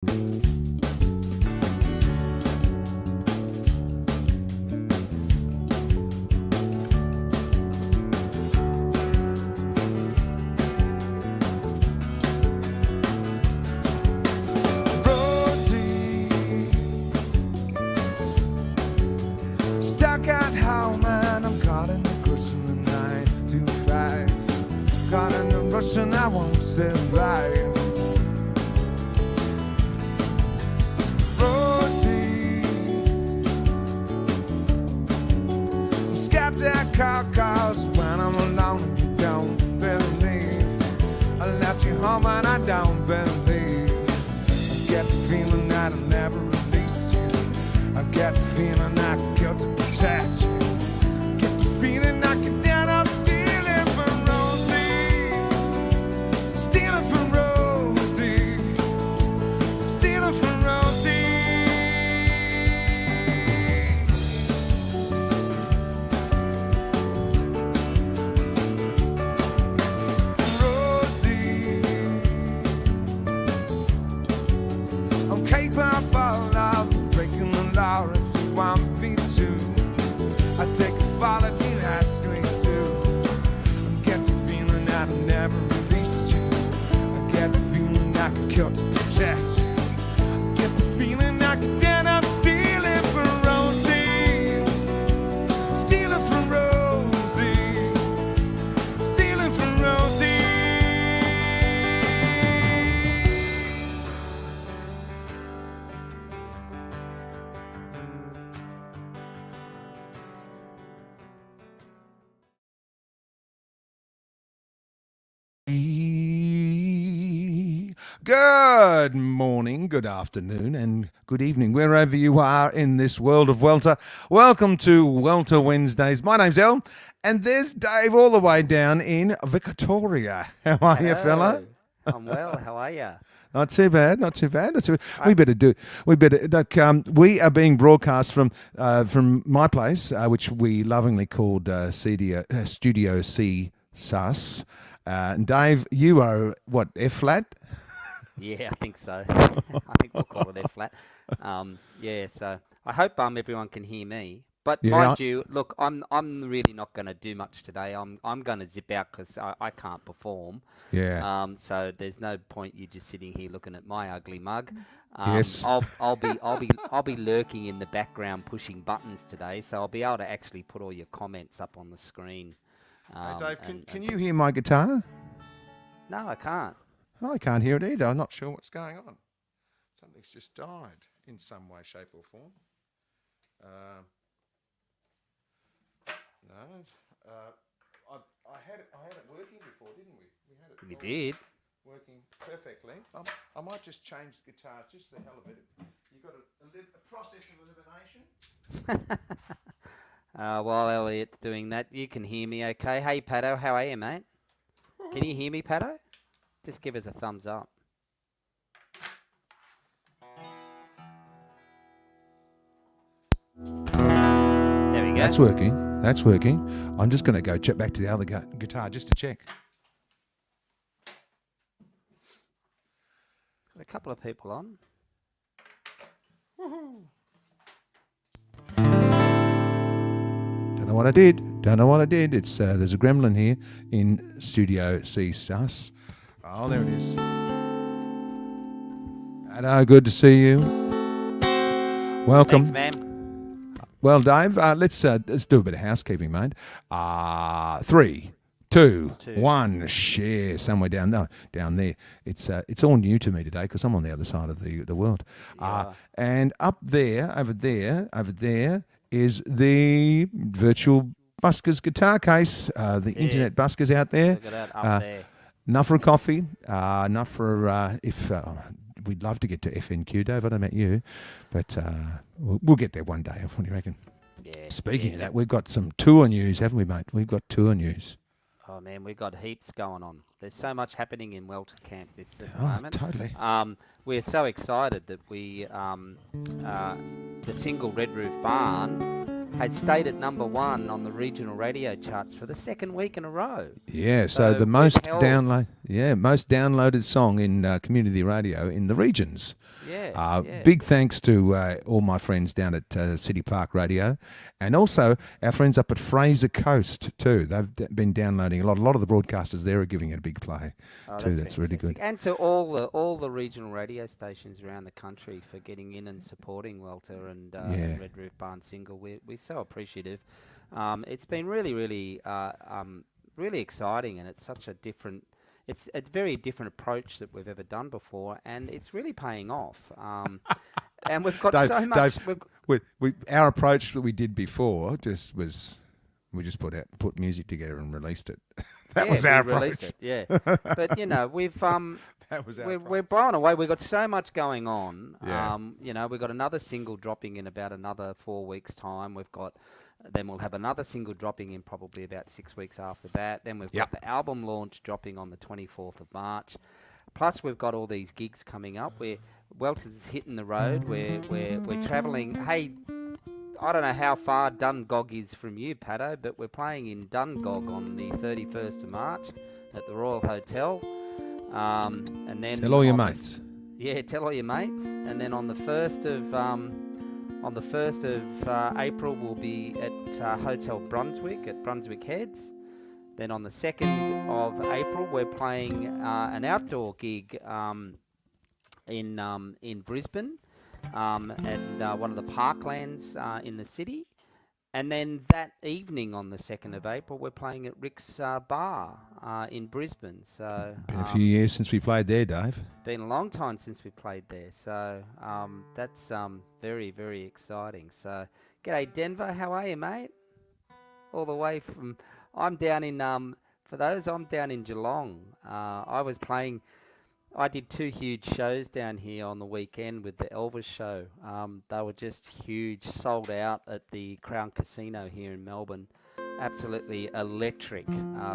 Stuck at home and I'm caught in the cushion the 9 to 5. Caught in the rush and I won't survive. Rosie, I'm scared at car cars when I'm alone and you don't believe. I left you home and I don't believe. I get the feeling that I'll never release you. I get the feeling I got to protect you. Get the feeling I can down, I'm stealing from Rosie. Stealing from Rosie. Stealing from Rosie. Rosie, I'm capable of breaking the law if you want me to. I take a fall if you ask me to. I get the feeling that I'll never release you. I get the feeling I can kill to protect you. I get the feeling I can stand up stealing from Rosie. Stealing from Rosie. Stealing from Rosie. Good morning, good afternoon, and good evening, wherever you are in this world of Welter. Welcome to Welter Wednesdays. My name's El, and there's Dave all the way down in Victoria. How are you, fella? I'm well. How are you? Not too bad, not too bad. Not too bad. We are being broadcast from my place, which we lovingly called Studio C Sus. And Dave, you are what, F flat? Yeah, I think so. I think we'll call it F flat. Yeah, so I hope everyone can hear me. But Yeah, mind you, look, I'm really not going to do much today. I'm going to zip out because I can't perform. Yeah. So there's no point you just sitting here looking at my ugly mug. Yes. I'll be lurking in the background pushing buttons today, so I'll be able to actually put all your comments up on the screen. Hey, Dave, can you hear my guitar? No, I can't. I can't hear it either. I'm not sure what's going on. Something's just died in some way, shape, or form. No. I had it working before, didn't we? We did. Working perfectly. I might just change the guitars just for the hell of it. You've got a process of elimination. While Elliot's doing that, you can hear me okay. Hey, Pato, how are you, mate? Can you hear me, Pato? Just give us a thumbs up. There we go. That's working. That's working. I'm just going to go check back to the other guitar just to check. Got a couple of people on. Woohoo! Don't know what I did. It's there's a gremlin here in Studio C Sus. Oh, there it is. Hello, good to see you. Welcome. Thanks, man. Well, Dave, let's do a bit of housekeeping, mate. 3, 2, 1. Share somewhere down there. It's all new to me today because I'm on the other side of the world. Yeah. And up there, over there is the virtual buskers guitar case. The internet buskers out there. Look at that up there. Enough for a coffee. Enough for if. We'd love to get to FNQ, Dave. I don't know about you, but we'll get there one day. What do you reckon? Yeah. Speaking of that, we've got some tour news, haven't we, mate? We've got tour news. Oh, man, we've got heaps going on. There's so much happening in Welter Camp at the moment. Totally. We're so excited that we, the single Red Roof Barn has stayed at #1 on the regional radio charts for the second week in a row. Yeah, so the most download. Yeah, most downloaded song in community radio in the regions. Yeah, yeah. Big thanks to all my friends down at City Park Radio, and also our friends up at Fraser Coast too. They've been downloading a lot. A lot of the broadcasters there are giving it a big play too. That's really good. And to all the regional radio stations around the country for getting in and supporting Welter and Red Roof Barn Single. We're so appreciative. It's been really, really, really exciting, and it's such a different. It's a very different approach that we've ever done before, and it's really paying off. And we've got so much. Our approach that we did before just was, we just put music together and released it. That was our approach. Released it, yeah. But we've that was we're blown away. We've got so much going on. Yeah. We've got another single dropping in about another 4 weeks' time. Then we'll have another single dropping in probably about 6 weeks after that. Then we've got the album launch dropping on the 24th of March. Plus, we've got all these gigs coming up. Welter's hitting the road. We're travelling. Hey, I don't know how far Dungog is from you, Pato, but we're playing in Dungog on the 31st of March at the Royal Hotel. And then tell all your mates. Yeah, tell all your mates. And then on the 1st of April, we'll be at Hotel Brunswick at Brunswick Heads. Then on the 2nd of April, we're playing an outdoor gig in Brisbane at one of the parklands in the city. And then that evening on the 2nd of April, we're playing at Rick's Bar in Brisbane. So been a few years since we played there, Dave. Been a long time since we played there. So that's very, very exciting. So g'day, Denver. How are you, mate? All the way from... I'm down in... I'm down in Geelong. I did 2 huge shows down here on the weekend with the Elvis show. They were just huge, sold out at the Crown Casino here in Melbourne. Absolutely electric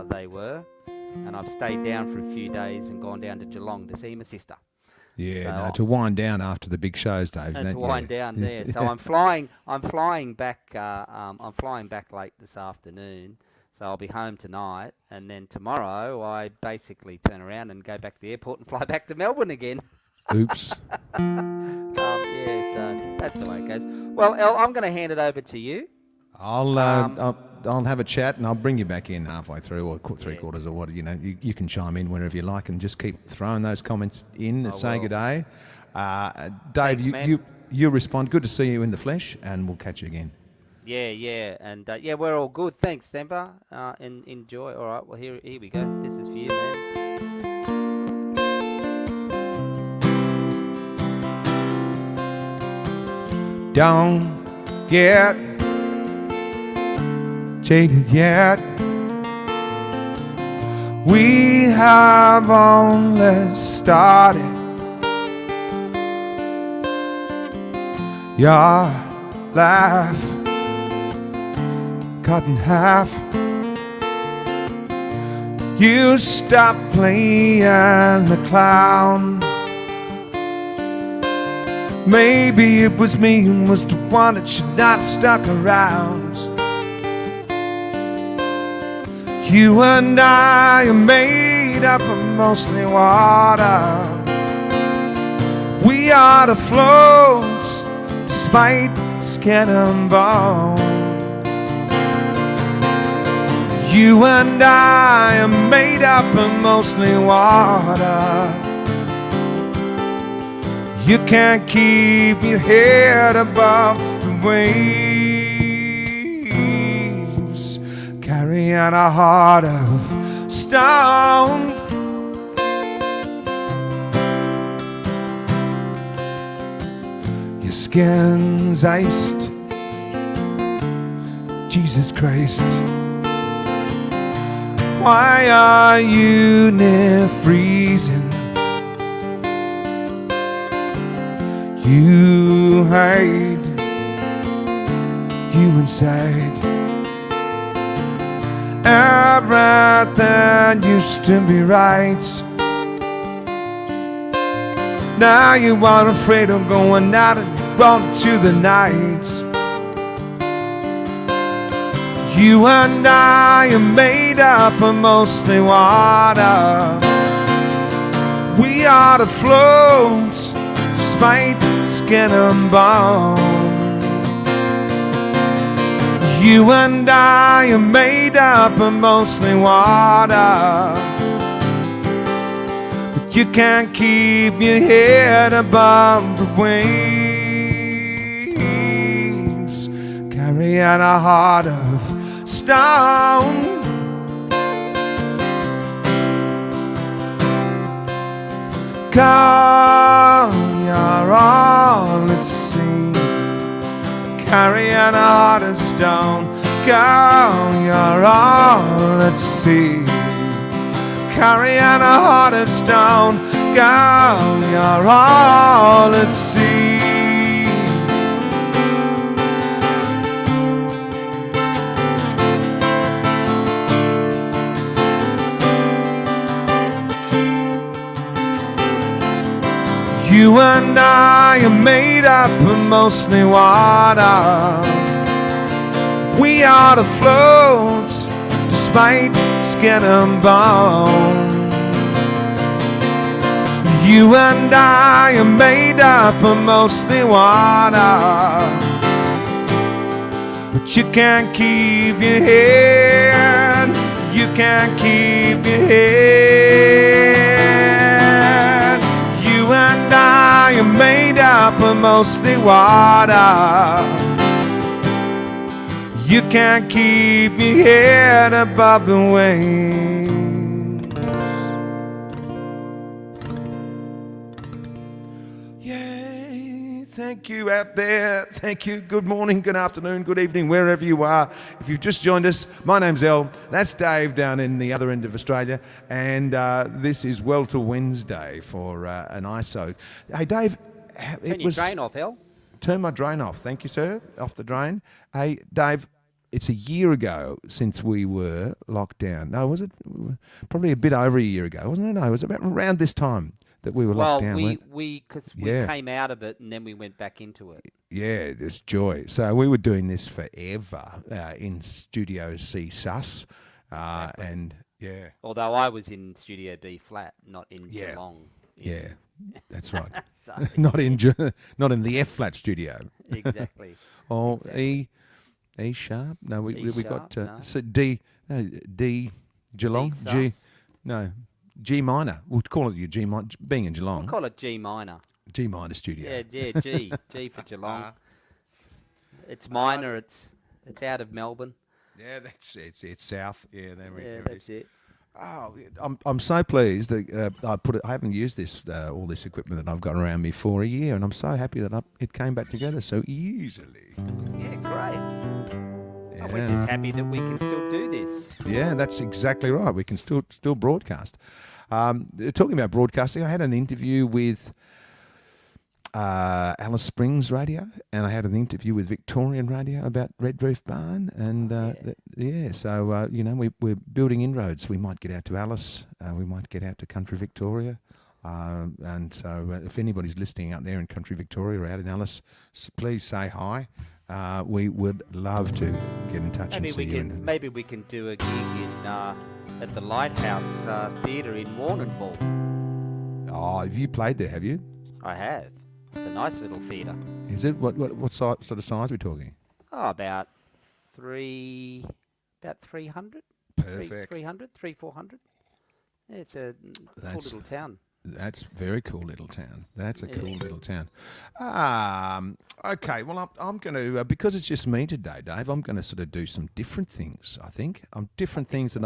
they were. And I've stayed down for a few days and gone down to Geelong to see my sister. Yeah, to wind down after the big shows, Dave. And to wind down there. So I'm flying back. I'm flying back late this afternoon. So I'll be home tonight, and then tomorrow I basically turn around and go back to the airport and fly back to Melbourne again. Oops. So that's the way it goes. Well, El, I'm going to hand it over to you. I'll have a chat and I'll bring you back in halfway through or three quarters or what. You can chime in whenever you like and just keep throwing those comments in and say good day. Dave, Thanks, you respond. Good to see you in the flesh, and we'll catch you again. Yeah, and we're all good. Thanks, Denver. And enjoy. All right, well, here we go. This is for you, man. Don't get jaded yet. We have only started. Your life cut in half. You stop playing the clown. Maybe it was me who was the one that should not have stuck around. You and I are made up of mostly water. We are to float despite skin and bone. You and I are made up of mostly water. You can't keep your head above the waves, carrying a heart of stone. Your skin's iced, Jesus Christ. Why are you near freezing? You hide, you inside. Everything used to be right. Now you are afraid of going out and you run into the night. You and I are made up of mostly water. We are the floats, despite skin and bone. You and I are made up of mostly water, but you can't keep your head above the waves. Carry out a heart of stone. God, you're all at sea. Carry out a heart of stone. God, you're all at sea. Carry out a heart of stone. God, you're all at sea. You and I are made up of mostly water. We are the floats, despite skin and bone. You and I are made up of mostly water, but you can't keep your head. You can't keep your head. You and I are made up of mostly water. You can't keep your head above the waves. Yay, thank you out there. Thank you. Good morning, good afternoon, good evening, wherever you are. If you've just joined us, my name's El. That's Dave down in the other end of Australia. And this is Welter Wednesday for an ISO. Hey, Dave. Turn your drain off, El. Turn my drain off. Thank you, sir. Off the drain. Hey, Dave. It's a year ago since we were locked down. No, was it? Probably a bit over a year ago, wasn't it? No, it was about around this time that we were locked down. Well, we came out of it and then we went back into it. Yeah, it's joy. So we were doing this forever in Studio C sus. Exactly. And yeah. Although I was in Studio B flat, not in Geelong. Yeah, that's right. So, not in the F flat studio. exactly. Oh, exactly. E sharp? No, we got no. so D Geelong D G sus. no G minor. We'll call it your G minor. Being in Geelong, We'll call it G minor. G minor studio. Yeah, G for Geelong. It's minor. It's out of Melbourne. Yeah, that's it. It's south. Yeah, there Yeah, it that's is. it. Oh, I'm so pleased that I haven't used this all this equipment that I've got around me for a year, and I'm so happy that it came back together so easily. Yeah, great. Yeah. Oh, we're just happy that we can still do this. Yeah, that's exactly right. We can still broadcast. Talking about broadcasting, I had an interview with Alice Springs Radio, and I had an interview with Victorian Radio about Red Roof Barn, and so we're building inroads. We might get out to Alice, we might get out to Country Victoria, and so if anybody's listening out there in Country Victoria or out in Alice, please say hi. We would love to get in touch and see you. Maybe we can do a gig at the Lighthouse Theatre in Warrnambool. Oh, have you played there? Have you? I have. It's a nice little theatre. Is it? What sort of size are we talking? Oh, about 300. Perfect. 400. Yeah, it's a cool little town. That's very cool little town. That's a cool little town. Okay, well, I'm going to, because it's just me today, Dave, I'm going to sort of do some different things, I think. Different things that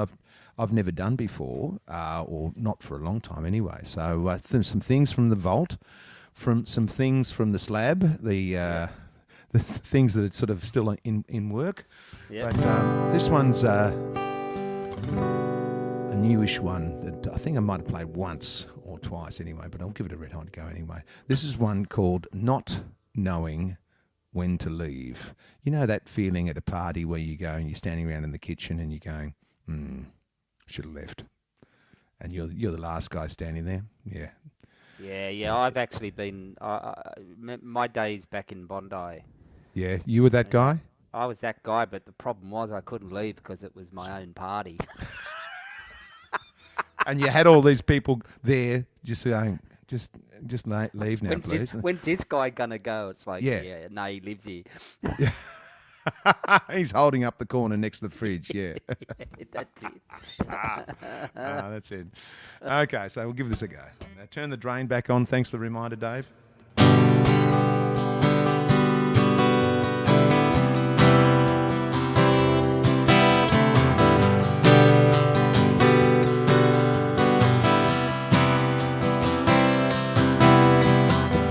I've never done before, or not for a long time anyway. So some things from the vault, from some things from the slab, the things that are sort of still in work. Yep. But this one's a newish one that I think I might have played once or twice anyway, but I'll give it a red hot go anyway. This is one called Not Knowing When to Leave. You know that feeling at a party where you go and you're standing around in the kitchen and you're going, should have left. And you're the last guy standing there. Yeah. Yeah. I've actually been. My days back in Bondi. Yeah, you were that guy? I was that guy, but the problem was I couldn't leave because it was my own party. And you had all these people there just saying, just leave now, When's please. when's this guy gonna go? It's like, Yeah. no, he lives here. He's holding up the corner next to the fridge, yeah. That's it. That's it. Okay, so we'll give this a go. Now turn the drain back on. Thanks for the reminder, Dave.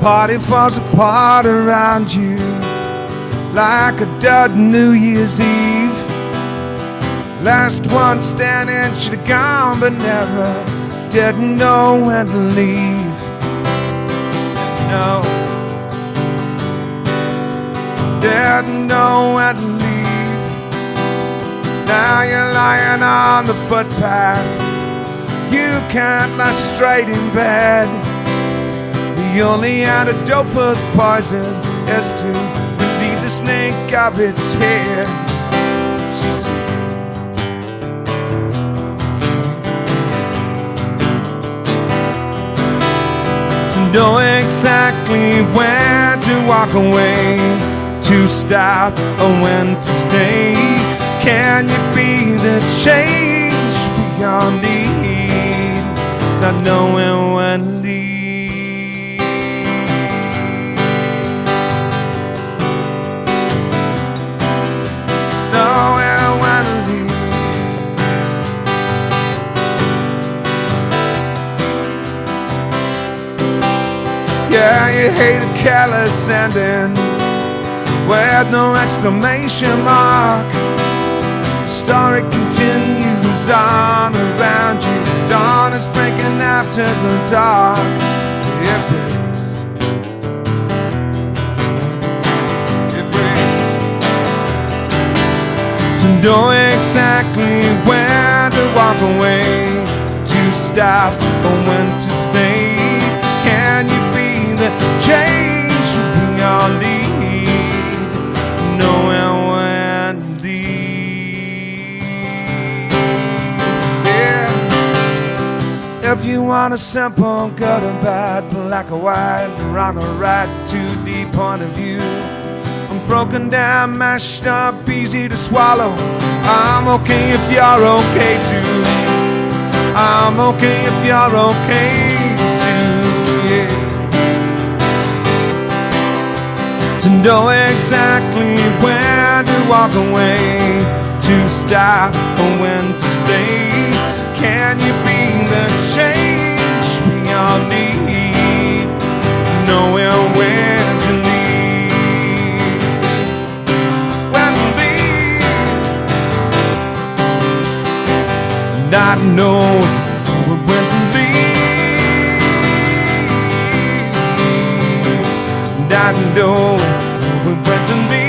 Party falls apart around you like a dead New Year's Eve. Last one standing should have gone, but never didn't know when to leave. No, didn't know when to leave. Now you're lying on the footpath. You can't lie straight in bed. The only antidote for the poison is to relieve the snake of its head. She said, to know exactly when to walk away, to stop or when to stay. Can you be the change we all need? Not knowing when to leave. Yeah, you hate a careless ending with no exclamation mark. The story continues on around you. Dawn is breaking after the dark. It breaks. It breaks. To know exactly when to walk away, to stop or when to stay. Can you be the change we all need? Knowing when to leave. Yeah. If you want a simple good or bad, black or white, wrong or right, 2D point of view, broken down, mashed up, easy to swallow. I'm okay if you're okay too. I'm okay if you're okay too, yeah. To know exactly when to walk away, to stop or when to stay. Can you be the change we all need? Knowing when to leave. When to leave. Not knowing when to leave. Not knowing when to leave.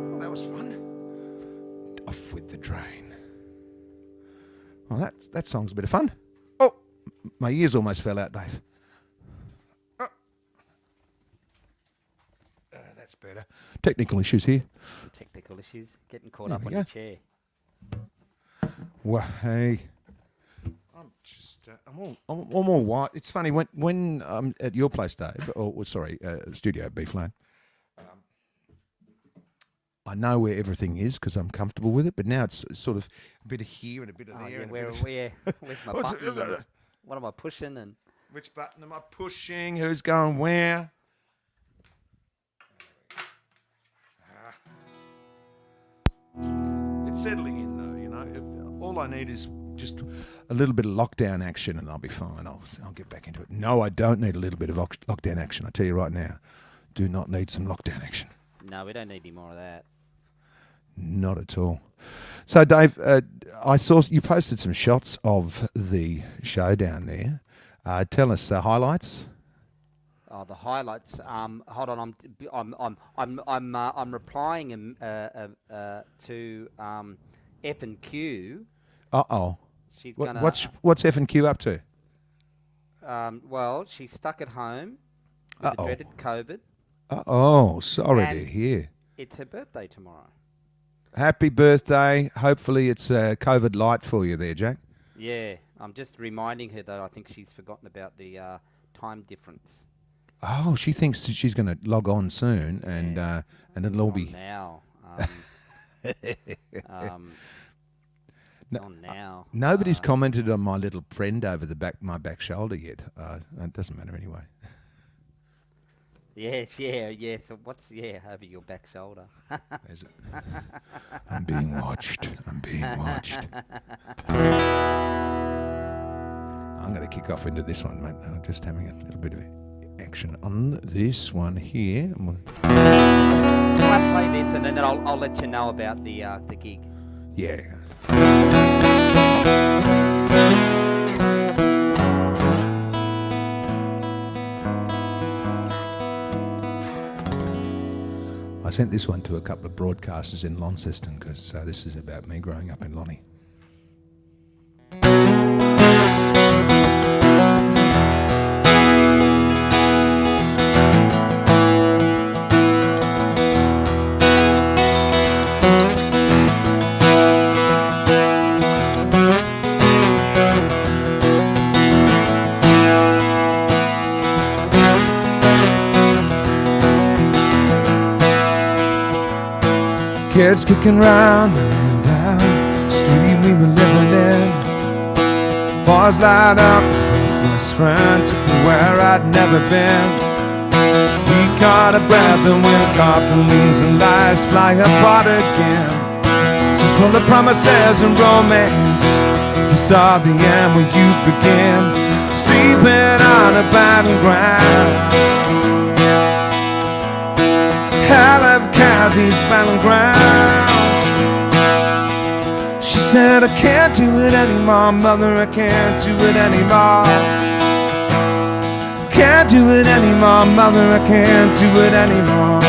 Well, that was fun. Off with the drain. Well, that song's a bit of fun. Oh, my ears almost fell out, Dave. Oh. That's better. Technical issues here. Technical issues. Getting caught up on your chair. Well, hey. I'm just, I'm all white. It's funny when I'm at your place, Dave, or sorry, studio Beef Lane. I know where everything is because I'm comfortable with it, but now it's sort of a bit of here and a bit of there. Yeah, and where's my button? And what am I pushing? And which button am I pushing? Who's going where? It's settling in though, you know. All I need is just a little bit of lockdown action and I'll be fine. I'll get back into it. No, I don't need a little bit of lockdown action. I tell you right now, do not need some lockdown action. no, we don't need any more of that. Not at all. So, Dave, I saw you posted some shots of the show down there. Tell us highlights. Oh, the highlights. Hold on, I'm replying to F and Q. She's gonna. What's F and Q up to? Well, she's stuck at home with the dreaded COVID. Sorry to hear. It's her birthday tomorrow. Happy birthday. Hopefully it's COVID light for you there, Jack. Yeah, I'm just reminding her though. I think she's forgotten about the time difference. Oh, she thinks that she's going to log on soon, and it'll all be now. It's on now. Nobody's commented on my little friend over my back shoulder yet. It doesn't matter anyway. Yes. So what's over your back shoulder? Is it? I'm being watched. I'm going to kick off into this one, mate. I'm just having a little bit of action on this one here. I'll play this and then I'll let you know about the gig. Yeah. I sent this one to a couple of broadcasters in Launceston because this is about me growing up in Lonnie. Kids kicking round and running down the street we were living in. Bars light up, best friend took me where I'd never been. We caught a breath and when carpoolings and lies fly apart again. So full of promises and romance, you saw the end where you begin. Sleeping on a battleground. Hell of Kathy's battleground. She said, I can't do it anymore, mother, I can't do it anymore. I can't do it anymore, mother, I can't do it anymore.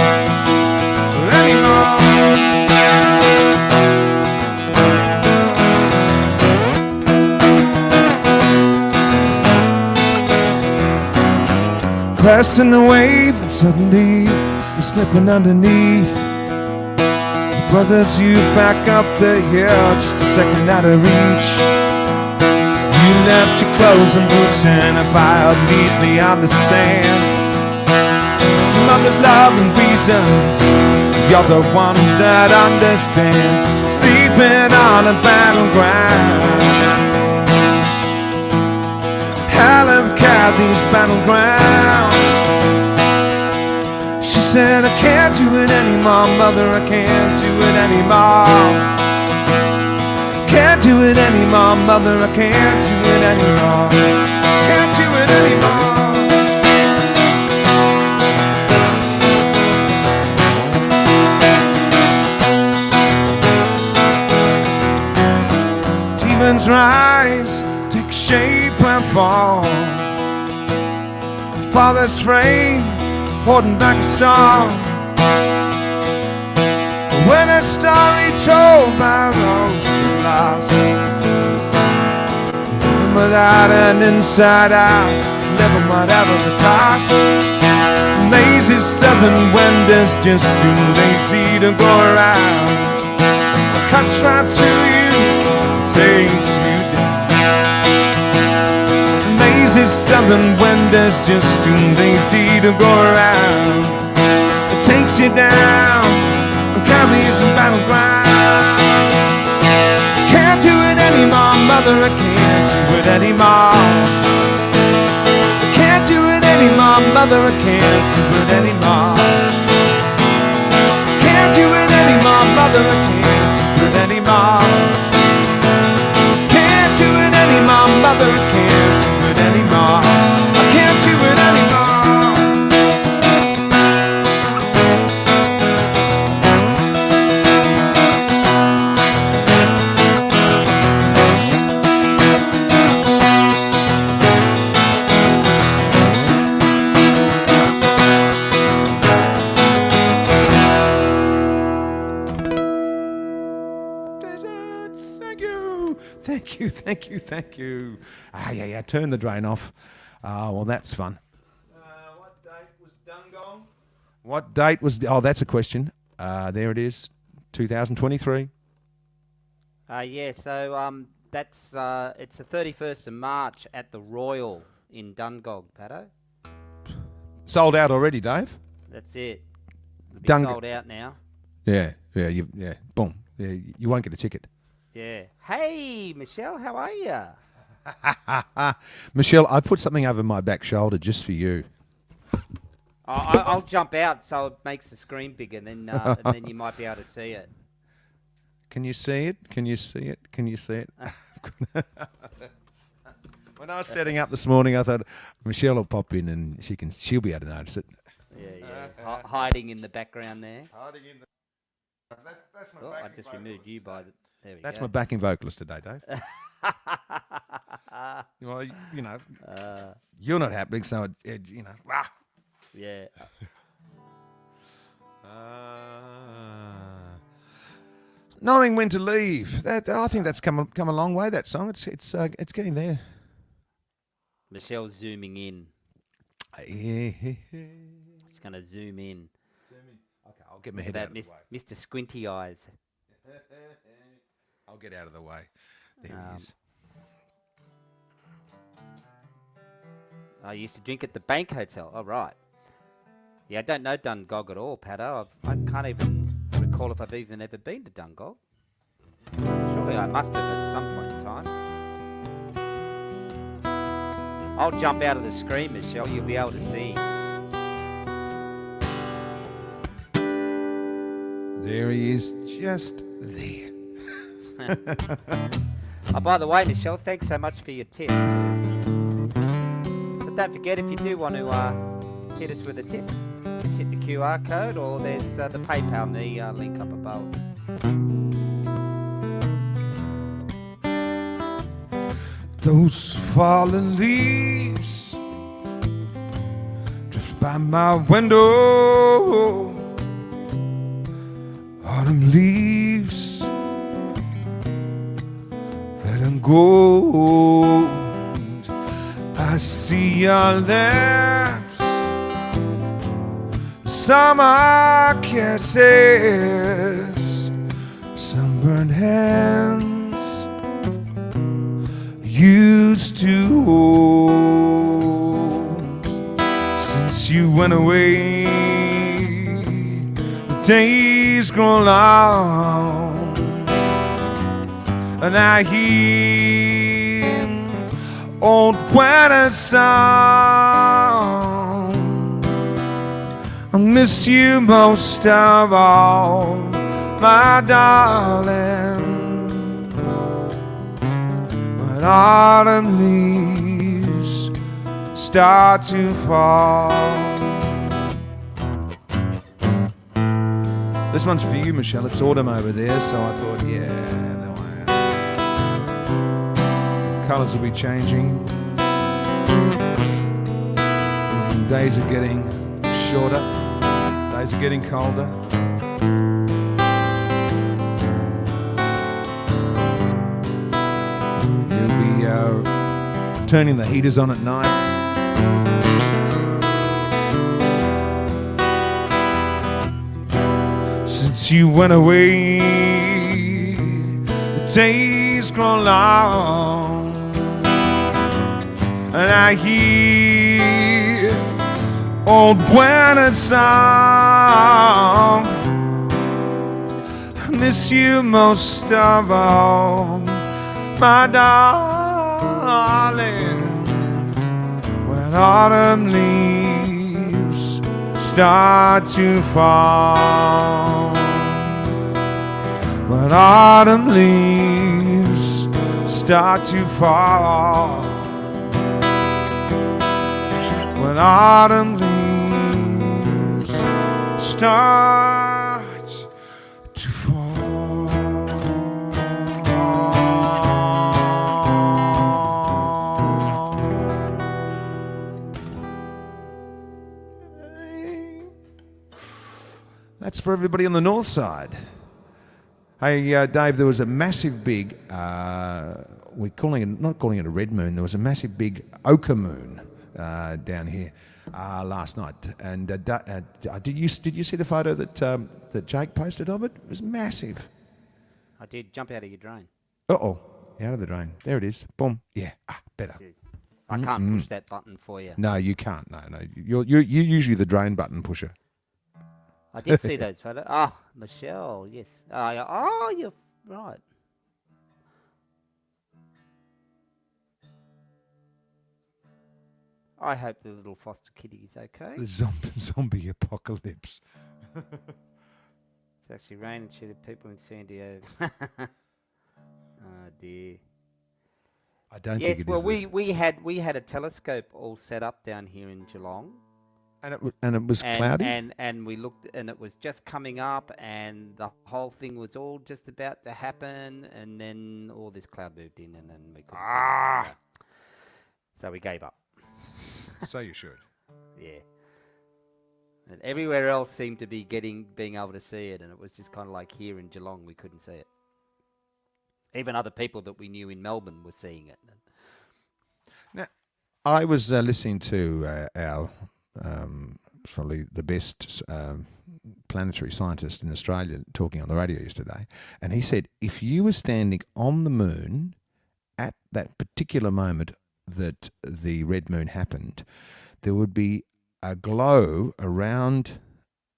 Cresting the wave and suddenly you're slipping underneath. The brothers, you back up the hill just a second out of reach. You left your clothes and boots in a pile neatly on the sand. Your mother's love and reasons, you're the one that understands. Sleeping on a battleground. Hell of Kathy's battleground. She said, I can't do it anymore, mother, I can't do it anymore. Can't do it anymore, mother, I can't do it anymore. Can't do it anymore. Demons rise, take shape and fall. The father's frame holding back a storm. When a story told by those who lost, living without an inside out, living whatever the cost. Lazy seven when there's just too lazy to go around. Cuts right through you, takes you down. Lazy seven when there's just too lazy to go around. It takes you down and carries a battleground. Can't do it anymore, mother, I can't do it anymore. Can't do it anymore, mother, I can't do it anymore. Can't do it anymore, mother, I can't do it anymore. Can't do it anymore, mother, I can't do it anymore. I can't do it anymore. Thank you. Yeah, turn the drain off. Well, that's fun. What date was Dungong? What date was... Oh, that's a question. There it is. 2023. Yeah, so that's it's the 31st of March at the Royal in Dungog, Paddo. Sold out already, Dave? That's it. It'll be Dung- sold out now. Yeah, boom. Yeah, you won't get a ticket. Yeah. Hey, Michelle, how are you? Michelle, I put something over my back shoulder just for you. I'll jump out so it makes the screen bigger, and then you might be able to see it. Can you see it? Can you see it? Can you see it? When I was setting up this morning, I thought Michelle will pop in and she'll be able to notice it. Yeah. Hiding in the background there. Hiding in the. That's my I just removed you by the. There we That's go. my backing vocalist today, Dave. Well, you're not happening, so Wow. Yeah. Knowing when to leave. I think that's come a long way. That song. It's getting there. Michelle's zooming in. Yeah. It's going to zoom in. Okay, I'll get my head out of the way. Mr. Squinty Eyes. I'll get out of the way. There he is. I used to drink at the Bank Hotel. Oh, right. Yeah, I don't know Dungog at all, Paddo. I can't even recall if I've even ever been to Dungog. Surely I must have at some point in time. I'll jump out of the screen, Michelle. You'll be able to see. There he is, just there. Oh, by the way, Michelle, thanks so much for your tip. So don't forget, if you do want to hit us with a tip, just hit the QR code, or there's the PayPal me link up above. Those fallen leaves drift by my window. Autumn leaves, red and gold. I see your lips, summer kisses, sunburned hands used to hold. Since you went away, the days grow long, and I hear old winter song. I miss you most of all, my darling. When autumn leaves start to fall. This one's for you, Michelle. It's autumn over there, so I thought, no way. Colours will be changing. Days are getting shorter. Days are getting colder. You'll be turning the heaters on at night. Since you went away, the days grow long, and I hear old winter song. I miss you most of all, my darling. When autumn leaves start to fall. When autumn leaves start to fall. When autumn leaves start to fall. That's for everybody on the north side. Hey, Dave, there was a massive big, not calling it a red moon, there was a massive big ochre moon down here. last night. And did you see the photo that Jake posted of it? It was massive. I did. Jump out of your drone. Uh-oh. Out of the drain. There it is. Boom. Yeah. Better. I can't push that button for you. No, you can't. No. You're usually the drain button pusher. I did see those photos. Ah, Michelle, yes. Oh, you're right. I hope the little foster kitty is okay. The zombie apocalypse. It's actually raining and shooting people in San Diego. Oh dear. I don't think Yes, it well, is. we had a telescope all set up down here in Geelong. And it was cloudy? And we looked, and it was just coming up, and the whole thing was all just about to happen, and then all this cloud moved in, and then we couldn't see it. So we gave up. So you should. Yeah. And everywhere else seemed to be being able to see it, and it was just kind of like here in Geelong we couldn't see it. Even other people that we knew in Melbourne were seeing it. Now, I was listening to our probably the best planetary scientist in Australia talking on the radio yesterday, and he said if you were standing on the moon at that particular moment that the red moon happened, there would be a glow around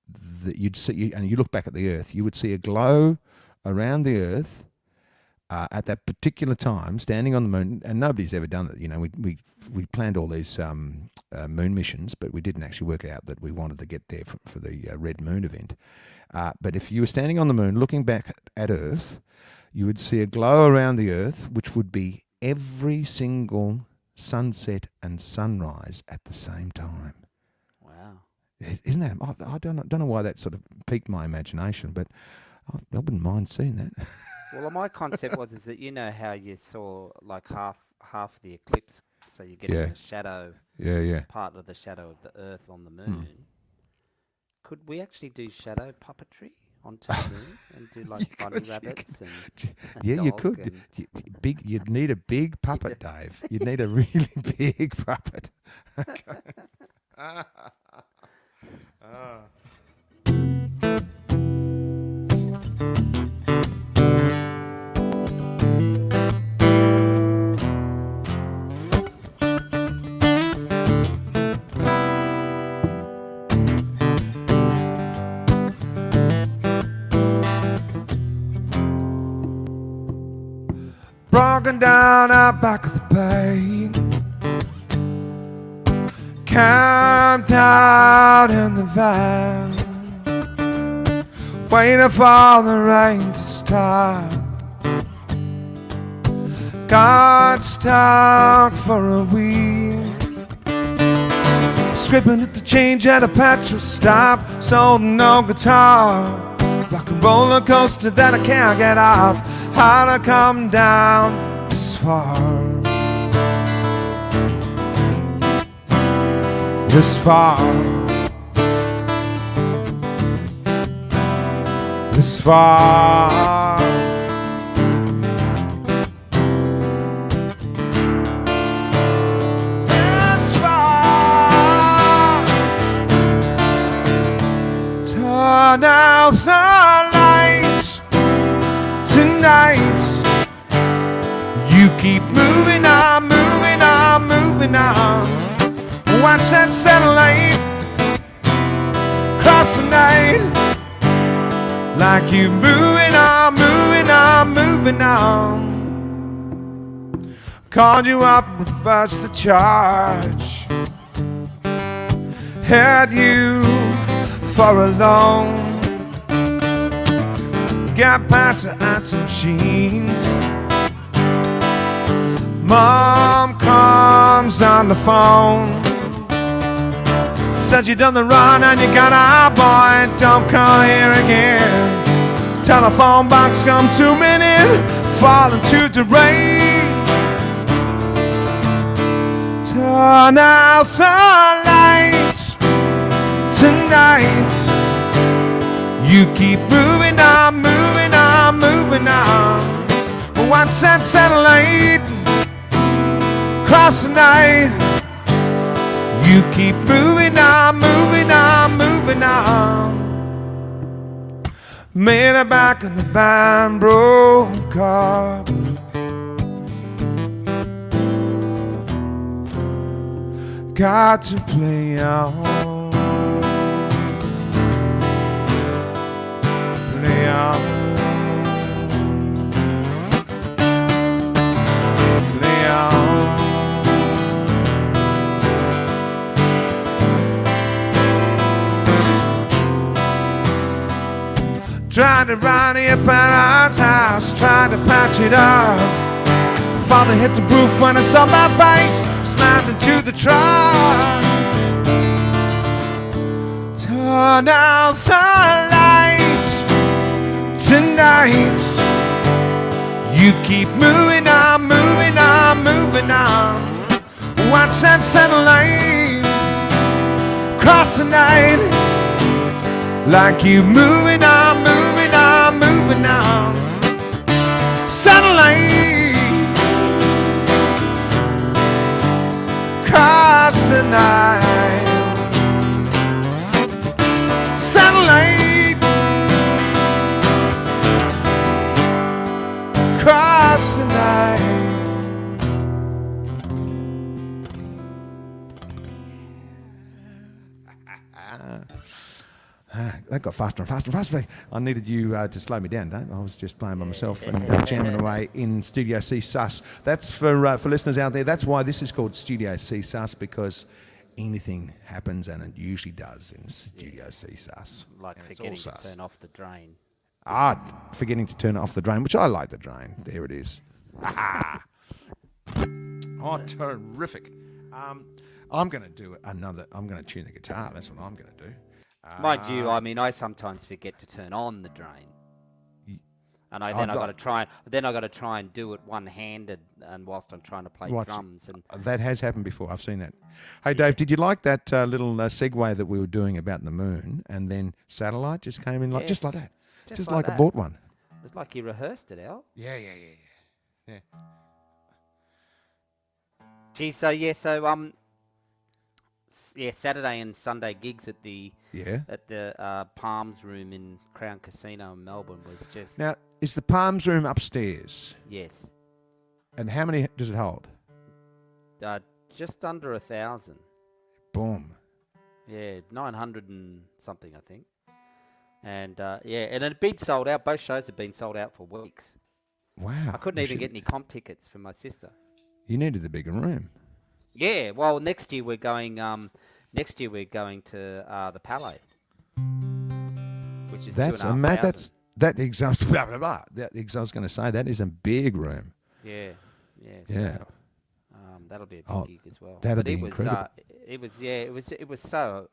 that you'd see, and you look back at the Earth, you would see a glow around the Earth at that particular time, standing on the moon, and nobody's ever done it. You know, we planned all these moon missions, but we didn't actually work out that we wanted to get there for the red moon event. But if you were standing on the moon, looking back at Earth, you would see a glow around the Earth, which would be every single sunset and sunrise at the same time. Wow. Isn't that? I don't know why that sort of piqued my imagination, but I wouldn't mind seeing that. Well, my concept is that you know how you saw like half the eclipse, so you're getting the shadow, part of the shadow of the Earth on the moon. Could we actually do shadow puppetry onto the moon and do like bunny rabbits and you could. You'd need a big puppet, Dave. You'd need a really big puppet. Okay. Broken down out back of the bay, camped out in the van, waiting for the rain to stop. Got stuck for a week, scraping at the change at a petrol stop, sold no guitar, rock and roller coaster that I can't get off. How'd I come down this far? This far. This far. This far. Turn out the lights tonight. You keep moving on, moving on, moving on. Watch that satellite cross the night, like you moving on, moving on, moving on. Called you up, reversed the charge, had you for a loan. Got past the answer machines. Mom comes on the phone, said you done the run and you got out, boy, don't call here again. Telephone box comes 2 minutes, fall into the rain. Turn out the lights tonight. You keep moving on, moving on, moving on. Watch that satellite cross the night. You keep moving on, moving on, moving on. Made it back and the band broke up. Got to play on, play on, play on. Tried to run your parents' house, tried to patch it up. Father hit the roof when I saw my face, slammed into the truck. Turn out the lights tonight. You keep moving on, moving on, moving on. Watch that satellite cross the night. Like you moving on, moving on, moving on. Satellite cross the night. Satellite cross the night. That got faster and faster and faster. I needed you to slow me down, Dave. I was just playing by myself and jamming away in Studio C Sus. That's for listeners out there. That's why this is called Studio C Sus, because anything happens, and it usually does in Studio C Sus. Like and forgetting to turn off the drain. Forgetting to turn off the drain, which I like the drain. There it is. Oh, terrific. I'm going to do another. I'm going to tune the guitar. That's what I'm going to do. Mind you, I mean, I sometimes forget to turn on the drain, and I got to try. Then I got to try and do it one-handed, and whilst I'm trying to play drums. And that has happened before. I've seen that. Hey, Dave, did you like that little segue that we were doing about the moon, and then satellite just came in just like that, just like that. I bought one. It's like you rehearsed it, Al. Yeah. Gee, Saturday and Sunday gigs at the Palms Room in Crown Casino in Melbourne was just... Now, is the Palms Room upstairs? Yes. And how many does it hold? Just under 1,000. Boom. Yeah, 900 and something, I think. And and it had been sold out. Both shows had been sold out for weeks. Wow. I couldn't even get any comp tickets for my sister. You needed a bigger room. Yeah, well, next year we're going to the Palais, which is 2,500. That exhausts. Blah, blah, blah. That I was going to say that is a big room. Yeah. Yeah. That'll be a big gig as well. That'll be incredible. It was so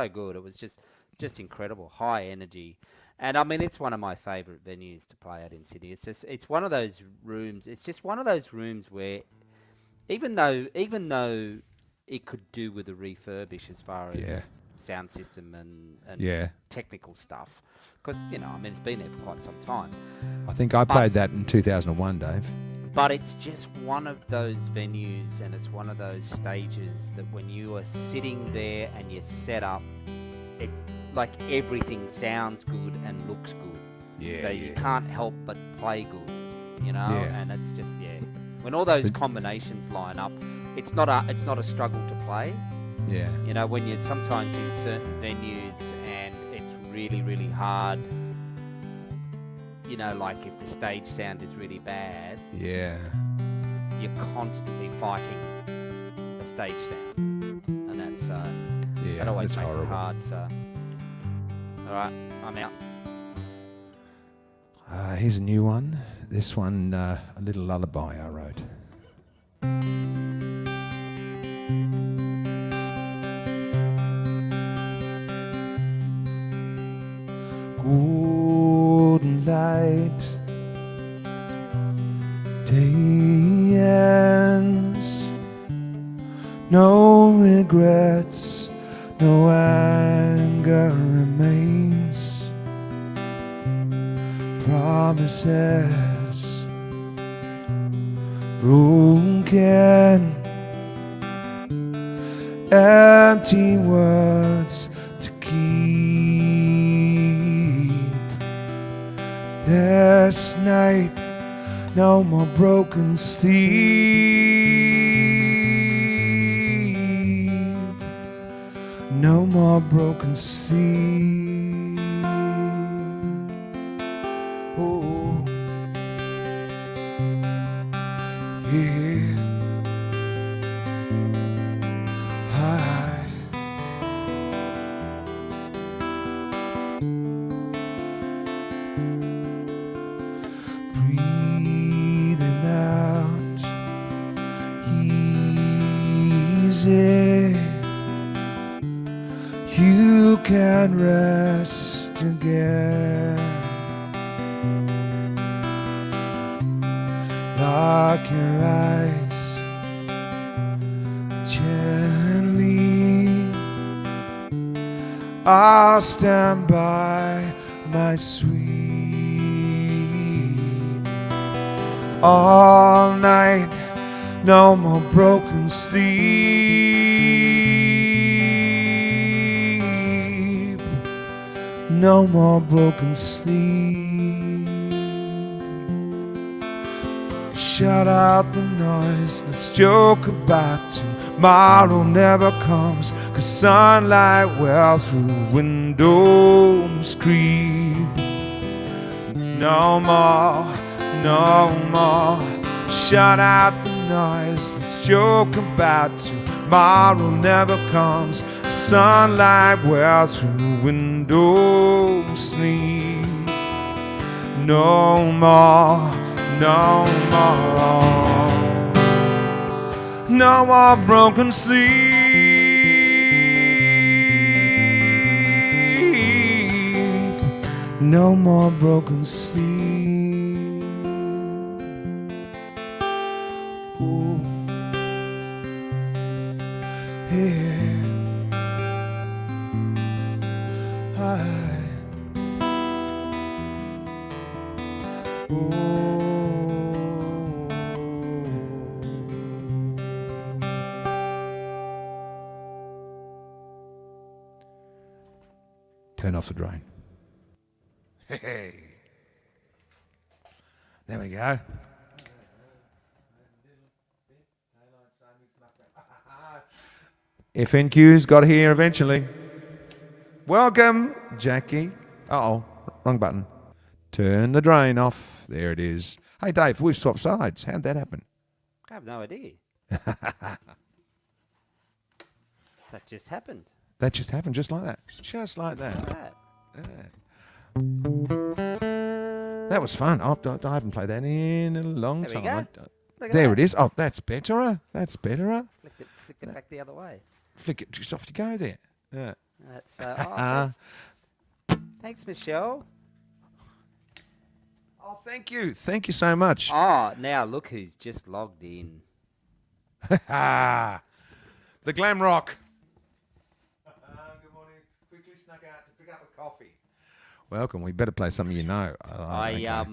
good. It was just incredible, high energy, and I mean it's one of my favourite venues to play at in Sydney. It's one of those rooms. It's just one of those rooms where. Even though it could do with a refurbish as far as sound system and technical stuff, because it's been there for quite some time. I think I played that in 2001, Dave. But it's just one of those venues, and it's one of those stages that when you are sitting there and you're set up, it like everything sounds good and looks good. Yeah. So you can't help but play good, and it's just when all those combinations line up, it's not a struggle to play. Yeah. When you're sometimes in certain venues and it's really, really hard, like if the stage sound is really bad. Yeah. You're constantly fighting the stage sound. And that's that always makes it hard, so alright, I'm out. Here's a new one. This one, a little lullaby I wrote. Good light, day ends, no regrets, no anger remains, promises broken, empty words to keep. This night, no more broken sleep. No more broken sleep. Oh, yeah. Breathing out easy, you can rest again. Lock your eyes gently. I'll stand by my sweet. All night, no more broken sleep. No more broken sleep. Shut out the noise, let's joke about tomorrow never comes, 'cause sunlight well through windows creep. No more, no more. Shut out the noise, let's joke about tomorrow never comes, sunlight well through windows sleep. No more, no more. No more broken sleep. No more broken sleep. Ooh. Yeah. Turn off the drain. Hey. There we go. FNQ's got here eventually. Welcome, Jackie. Uh-oh, wrong button. Turn the drain off. There it is. Hey, Dave, we've swapped sides. How'd that happen? I have no idea. That just happened. That just happened, just like that. Just like that. Like that. Yeah. That was fun. I haven't played that in a long There we time. go. Look at There that. it is. Oh, that's better. That's better. Flick it back the other way. Flick it just off you go there. Yeah. That's thanks. Thanks, Michelle. Oh, thank you. Thank you so much. Oh, now look who's just logged in. The Glam Rock. Good morning. Quickly snuck out to pick up a coffee. Welcome. We better play something you know. Okay. I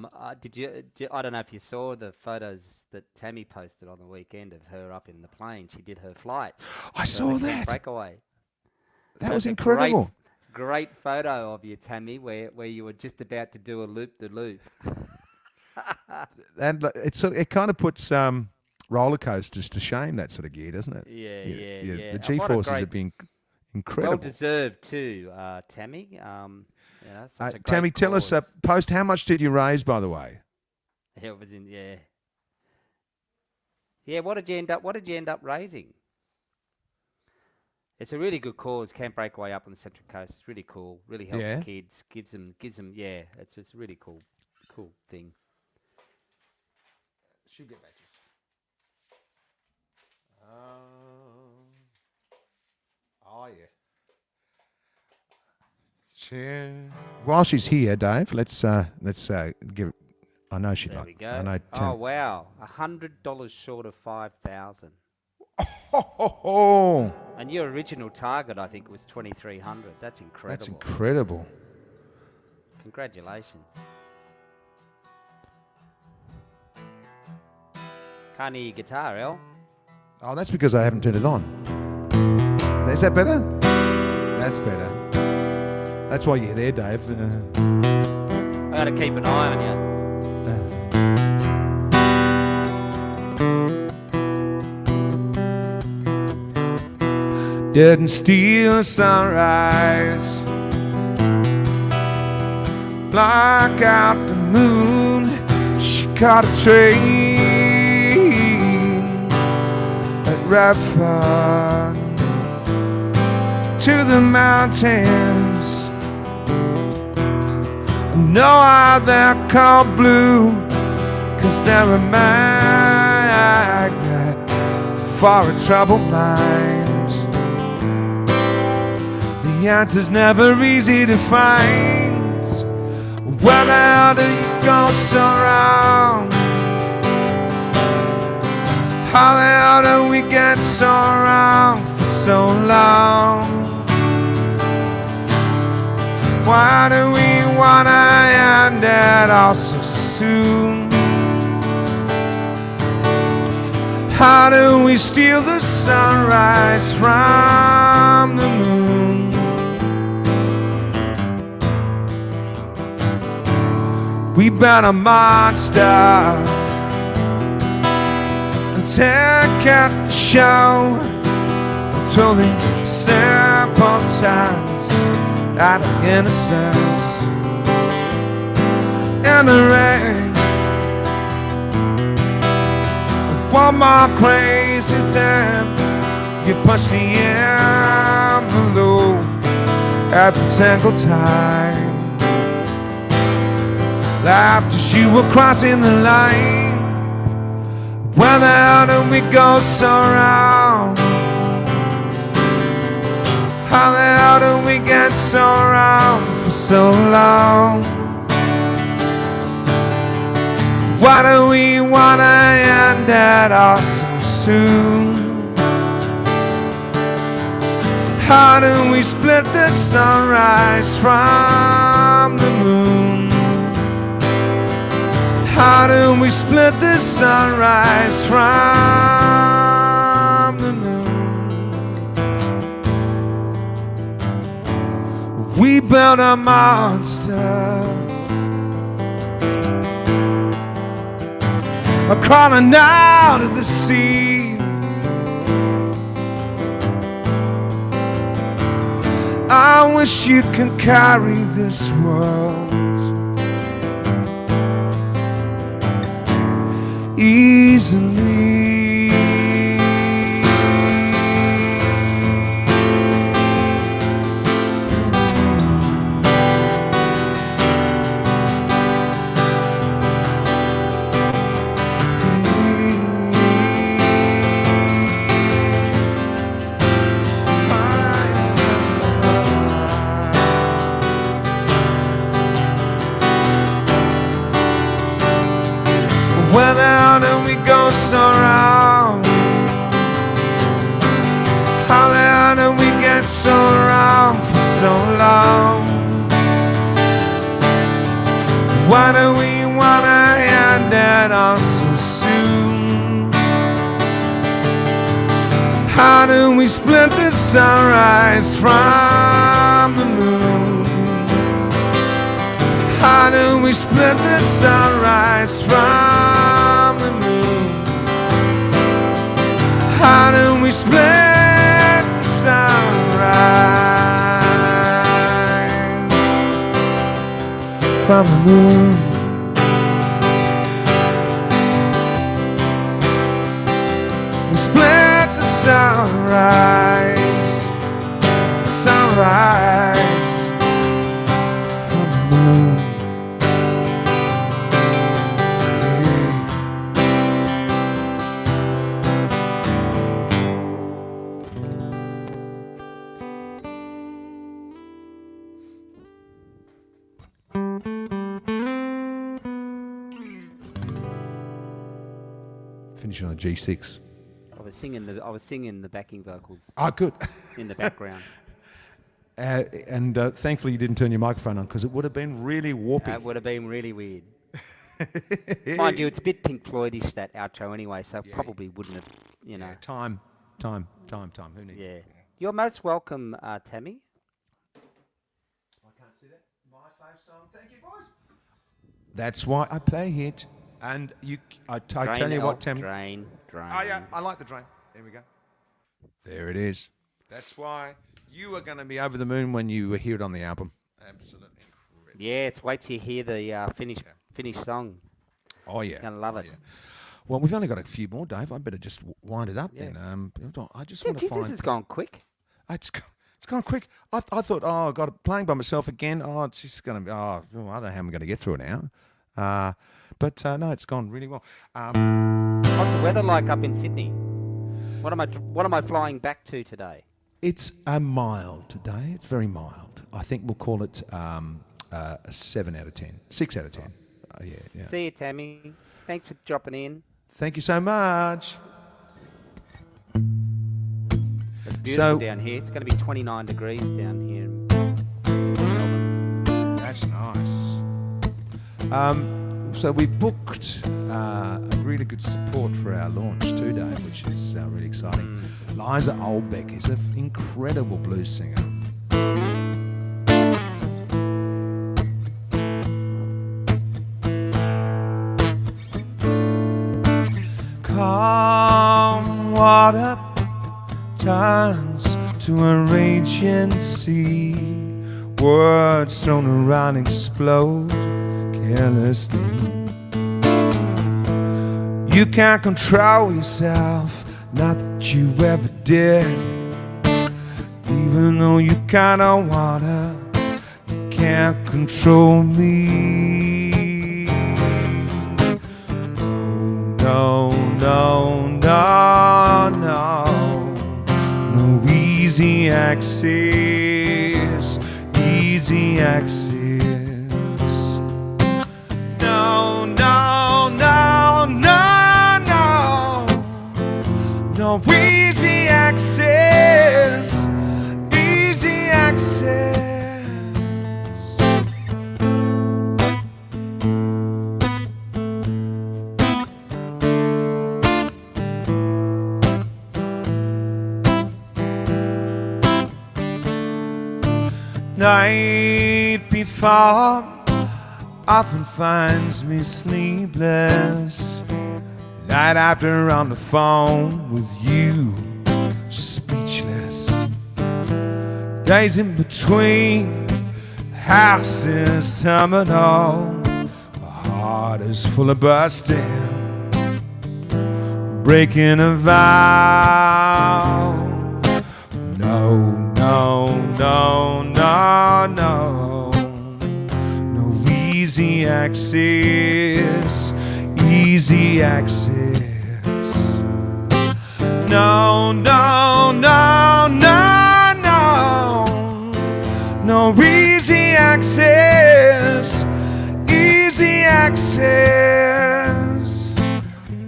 don't know if you saw the photos that Tammy posted on the weekend of her up in the plane. She did her flight. I saw that. Breakaway. That was incredible. Great photo of you, Tammy, where you were just about to do a loop-the-loop. And it kind of puts roller coasters to shame, that sort of gear, doesn't it? Yeah. The G-forces have been incredible. Well deserved too, Tammy. Such a great Tammy, tell us, cause. post, how much did you raise, by the way? It was Yeah, what did you end up raising? It's a really good cause, Camp Breakaway up on the Central Coast. It's really cool. Really helps kids. Gives them. It's a really cool thing. Should get back to while she's here, Dave, let's give. I know she'd There like. we go. I know. Oh wow, $100 short of 5,000. Oh, And your original target, I think, was 2,300. That's incredible. that's incredible. Congratulations. Can't hear your guitar, El. Oh, that's because I haven't turned it on. Is that better? That's better. That's why you're there, Dave. I got to keep an eye on you. Didn't steal the sunrise, block out the moon. She caught a train at Radford to the mountains. I know how they're called blue, 'cause they're a magnet for a troubled mind. The answer's never easy to find. Well, how do you go so wrong? How the hell do we get so wrong for so long? Why do we wanna end it all so soon? How do we steal the sunrise from the moon? We built a monster and take out the show through the simple times out of innocence. In the rain, one more crazy thing, you push the envelope every single time. Laughed as you were crossing the line. Where the hell did we go so wrong? How the hell did we get so wrong for so long? Why do we wanna end it all so soon? How do we split the sunrise from the moon? How do we split the sunrise from the moon? We built a monster, crawling out of the sea. I wish you could carry this world easily. When how do we go so wrong? How the hell do we get so wrong for so long? Why do we wanna end it all so soon? How do we split the sunrise from the moon? How do we split the sunrise from the moon? How do we split the sunrise from the moon? We split the sunrise, sunrise from the moon. Finish on a G6. I was singing the backing vocals Oh, good. in the background. And thankfully you didn't turn your microphone on, because it would have been really warpy. It would have been really weird. Mind you, it's a bit Pink Floydish, that outro anyway, so probably wouldn't have, you know. Time. Who needs? Yeah, You're most welcome, Tammy. I can't see that. My fave song. Thank you, boys. That's why I play it. And I tell you what, Tammy. Drain. Oh, yeah, I like the drain. There we go. There it is. That's why you are going to be over the moon when you hear it on the album. Absolutely incredible. Yeah, it's wait till you hear the finished song. Oh, yeah. You're going to love it. Yeah. Well, we've only got a few more, Dave. I better just wind it up then. I just want to find... This has gone quick. It's gone quick. I thought, oh, God, playing by myself again. Oh, it's just going to be... Oh, I don't know how I'm going to get through it now. But no, it's gone really well. What's the weather like up in Sydney? What am I flying back to today? It's mild today. It's very mild. I think we'll call it a 7 out of 10. 6 out of 10. Yeah. See you, Tammy. Thanks for dropping in. Thank you so much. It's beautiful down here. It's going to be 29 degrees down here in Melbourne. That's nice. So we booked a really good support for our launch today, which is really exciting. Liza Olbeck is an incredible blues singer. Calm water turns to a raging sea. Words thrown around explode carelessly. You can't control yourself, not that you ever did. Even though you kinda wanna, you can't control me. No, no, no, no, no easy access, easy access. No, no, no, no, no, no easy access, easy access. 'Night before often finds me sleepless. Night after on the phone with you, speechless. Days in between, house is terminal. My heart is full of bursting, breaking a vow. No, no, no, no, no, no easy access, easy access. No, no, no, no, no, no easy access, easy access.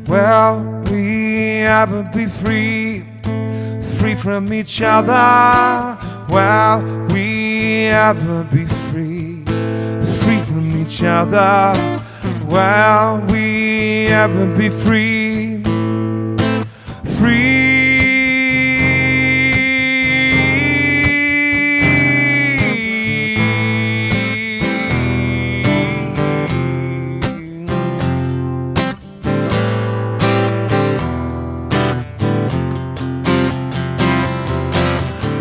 Will we ever be free? Free from each other? Will we ever be free? Free from each other? Will we ever be free? Free.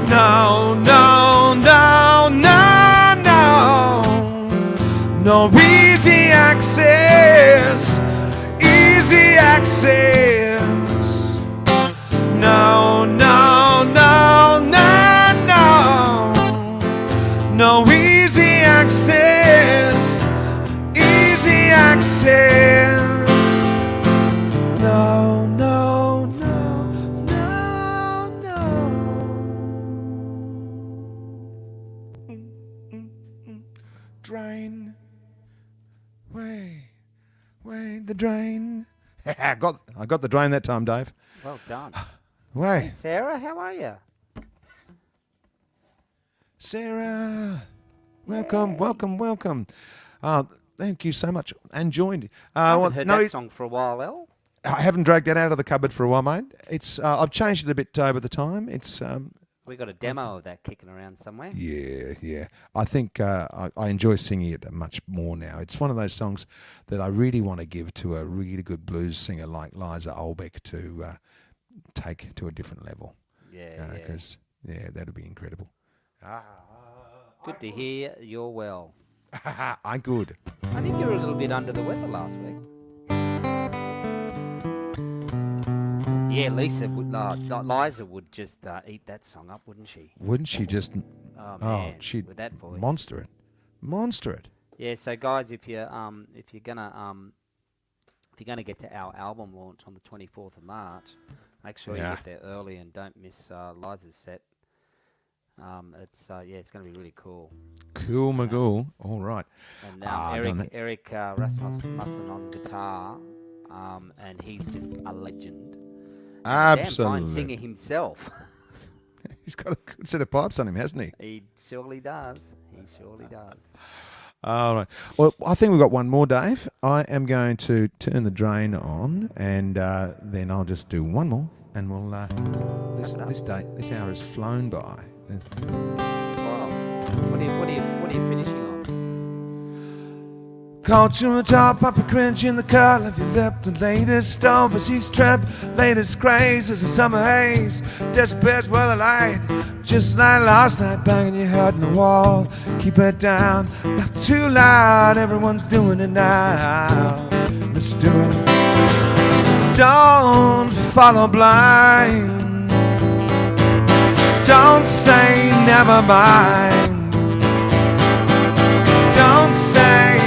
No, no, no, no, no, no easy access, easy access. No, no, no, no, no, no easy access, easy access. No, no, no, no, no. Drain. Way, the drain. I got the drain that time, Dave. Well done. Way. Hey, Sarah, how are you? Sarah, welcome, welcome, welcome. Thank you so much. And joined. I haven't heard that song for a while, El. I haven't dragged that out of the cupboard for a while, mate. It's I've changed it a bit over the time. It's Well, We got a demo of that kicking around somewhere. Yeah. I think I enjoy singing it much more now. It's one of those songs that I really want to give to a really good blues singer like Liza Olbeck to take to a different level. Yeah. Because that'd be incredible. Good to hear you're well. I'm good. I think you were a little bit under the weather last week. Yeah, Liza would just eat that song up, wouldn't she? Wouldn't she just? Oh man, she'd with that voice. monster it. Yeah, so guys, if you're gonna get to our album launch on the 24th of March, make sure you get there early and don't miss Liza's set. It's gonna be really cool. Cool, Magoo. All right. And Eric Rasmussen on guitar, and he's just a legend. Absolutely. Damn fine singer himself. He's got a good set of pipes on him, hasn't he? He surely does. All right. Well, I think we've got one more, Dave. I am going to turn the drain on, and then I'll just do one more, and we'll. This hour has flown by. Wow. What are you finishing on? Caught you atop up a cringe in the curl of your lip. The latest overseas trip, latest craze is a summer haze. Dissipates with the light, just like last night. Banging your head on the wall, keep it down, not too loud. Everyone's doing it now. Let's do it. Don't follow blind. Don't say never mind. Don't say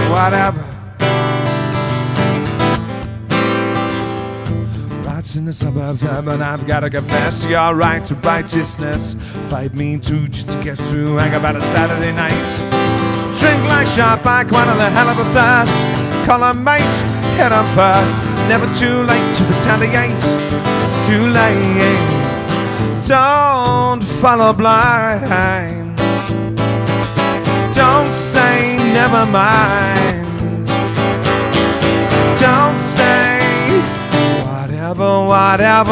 whatever. Rights in the suburbs, but I've got to confess, your right to righteousness fight me too just to get through. Hang about a Saturday night, drink like sharp, I quite a hell of a thirst. Call a mate, head up first. Never too late to retaliate. It's too late. Don't follow blind. Don't say never mind. Don't say whatever.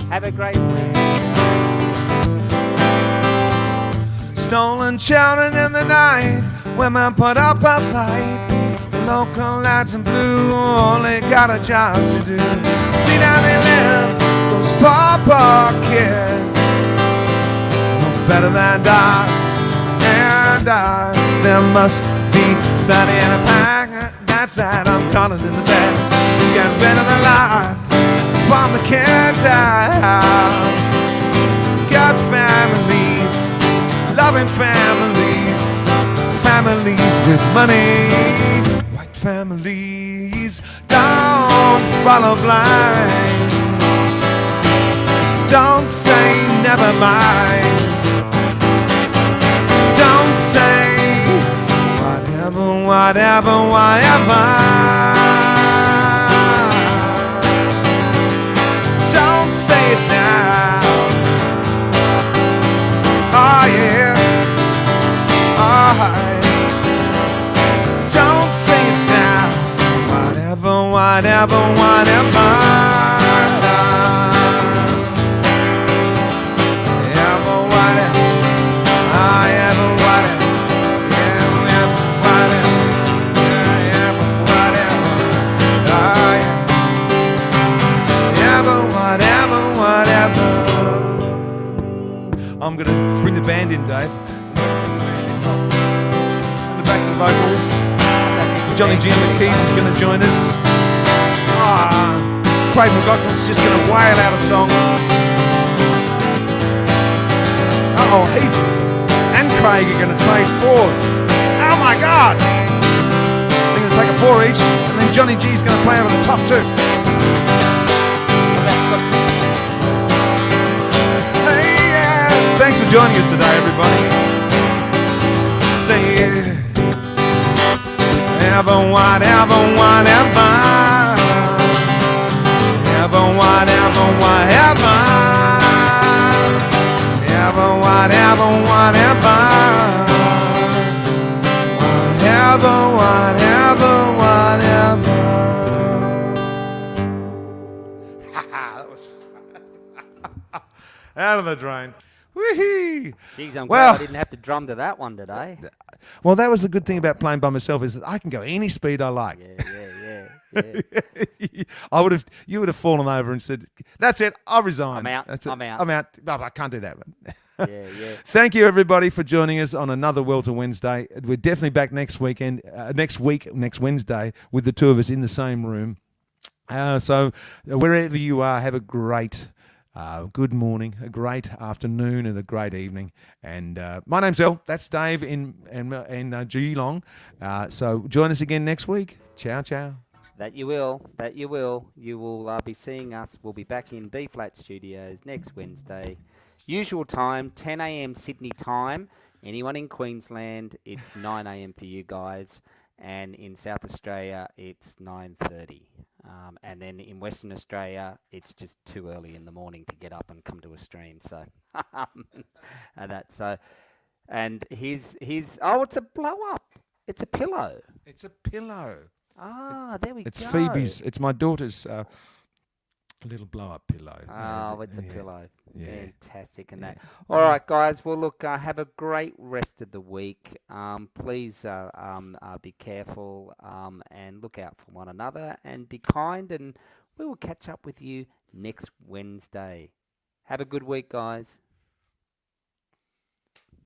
Have a great week. Stolen children in the night, women put up a fight. Local lads in blue only got a job to do. See how they live, those poor kids. No better than dogs and dogs. There must be 30 in a pack. That's that, I'm calling in the bed. Get rid of the lot from the kids out. Got families, loving families, families with money, white families. Don't follow blind. Don't say never mind. Don't say whatever. Don't say it now. Oh yeah. Don't say it now. Whatever. I'm going to bring the band in, Dave. On the backing vocals, Johnny G on the keys is going to join us. Craig McLaughlin's just going to wail out a song. Heath and Craig are going to trade fours. Oh my God! They're going to take a four each, and then Johnny G's going to play over the top two. Thanks for joining us today, everybody. Say whatever. Out of the drain. Whee! Jeez, I'm Well- glad I didn't have to drum to that one today. Well, that was the good thing about playing by myself is that I can go any speed I like. Yeah. You would have fallen over and said, "That's it, I resign. I'm out. That's it. I'm out." I'm out. No, I can't do that." Yeah. Thank you, everybody, for joining us on another Welter Wednesday. We're definitely back next weekend, next Wednesday, with the two of us in the same room. So wherever you are, have a great good morning, a great afternoon, and a great evening. And my name's El. That's Dave in Geelong. So join us again next week. Ciao, ciao. That you will. You will be seeing us. We'll be back in B-Flat Studios next Wednesday. Usual time, 10 a.m. Sydney time. Anyone in Queensland, it's 9 a.m. for you guys. And in South Australia, it's 9:30. And then in Western Australia, it's just too early in the morning to get up and come to a stream. So, and his oh, it's a blow up. It's a pillow. It's a pillow. Ah, there we go. It's Phoebe's. It's my daughter's little blow-up pillow. Oh, it's a pillow. Yeah. Fantastic. And that. All right, guys. Well, look, have a great rest of the week. Please be careful and look out for one another and be kind. And we will catch up with you next Wednesday. Have a good week, guys.